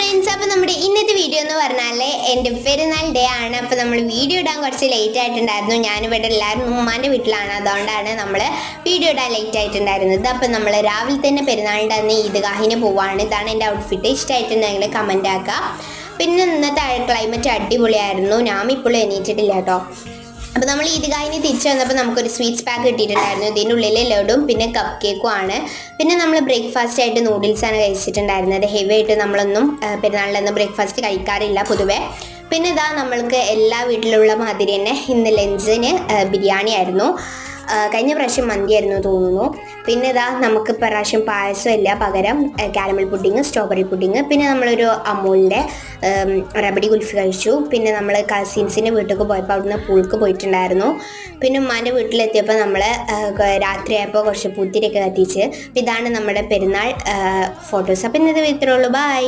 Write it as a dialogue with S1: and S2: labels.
S1: Friends, അപ്പോൾ നമ്മുടെ ഇന്നത്തെ വീഡിയോ എന്ന് പറഞ്ഞാൽ എൻ്റെ പെരുന്നാൾ ഡേ ആണ്. അപ്പോൾ നമ്മൾ വീഡിയോ ഇടാൻ കുറച്ച് ലേറ്റ് ആയിട്ടുണ്ടായിരുന്നു. ഞാനിവിടെ എല്ലാവരും ഉമ്മാൻ്റെ വീട്ടിലാണ്, അതുകൊണ്ടാണ് നമ്മൾ വീഡിയോ ഇടാൻ ലേറ്റ് ആയിട്ടുണ്ടായിരുന്നത്. അപ്പോൾ നമ്മൾ രാവിലെ തന്നെ പെരുന്നാളിൻ്റെ അന്ന് ഈദ്ഗാഹിന് പോവാണ്. ഇതാണ് എൻ്റെ ഔട്ട്ഫിറ്റ്. ഇഷ്ടമായിട്ടുണ്ടെങ്കിൽ കമൻ്റ് ആക്കുക. പിന്നെ ഇന്നത്തെ ക്ലൈമറ്റ് അടിപൊളിയായിരുന്നു. ഞാൻ ഇപ്പോഴും എണീറ്റിട്ടില്ല കേട്ടോ. അപ്പോൾ നമ്മൾ ഈദ്ഗാഹിന് തിരിച്ചു വന്നപ്പോൾ നമുക്കൊരു സ്വീറ്റ്സ് പാക്ക് കിട്ടിയിട്ടുണ്ടായിരുന്നു. ഇതിൻ്റെ ഉള്ളിൽ ലഡും പിന്നെ കപ്പ് കേക്കും ആണ്. പിന്നെ നമ്മൾ ബ്രേക്ക്ഫാസ്റ്റ് ആയിട്ട് നൂഡിൽസാണ് കഴിച്ചിട്ടുണ്ടായിരുന്നത്. ഹെവി ആയിട്ട് നമ്മളൊന്നും പെരുന്നാളിലൊന്നും ബ്രേക്ക്ഫാസ്റ്റ് കഴിക്കാറില്ല പൊതുവേ. പിന്നെ ഇതാ നമ്മൾക്ക് എല്ലാ വീട്ടിലുള്ള മാതിരി തന്നെ ഇന്ന് ലഞ്ചിന് ബിരിയാണി ആയിരുന്നു. കഴിഞ്ഞ പ്രാവശ്യം മന്തിയായിരുന്നു തോന്നുന്നു. പിന്നെ ഇതാ നമുക്ക് പ്രാവശ്യം പായസം ഇല്ല, പകരം കാരമൽ പുഡിങ്, സ്ട്രോബെറി പുഡിങ്, പിന്നെ നമ്മളൊരു അമൂലിൻ്റെ റബഡി കുൽഫി കഴിച്ചു. പിന്നെ നമ്മൾ കസിൻസിൻ്റെ വീട്ടിലേക്ക് പോയപ്പോൾ അവിടുന്ന് പൂൾക്ക് പോയിട്ടുണ്ടായിരുന്നു. പിന്നെ ഉമ്മാൻ്റെ വീട്ടിലെത്തിയപ്പോൾ നമ്മൾ രാത്രിയായപ്പോൾ കുറച്ച് പൂത്തിരിയൊക്കെ കത്തിച്ച്. അപ്പോൾ ഇതാണ് നമ്മുടെ പെരുന്നാൾ ഫോട്ടോസ്. അപ്പോൾ ഇന്നത്തെ ഇത്രേ ഉള്ളൂ. ബൈ.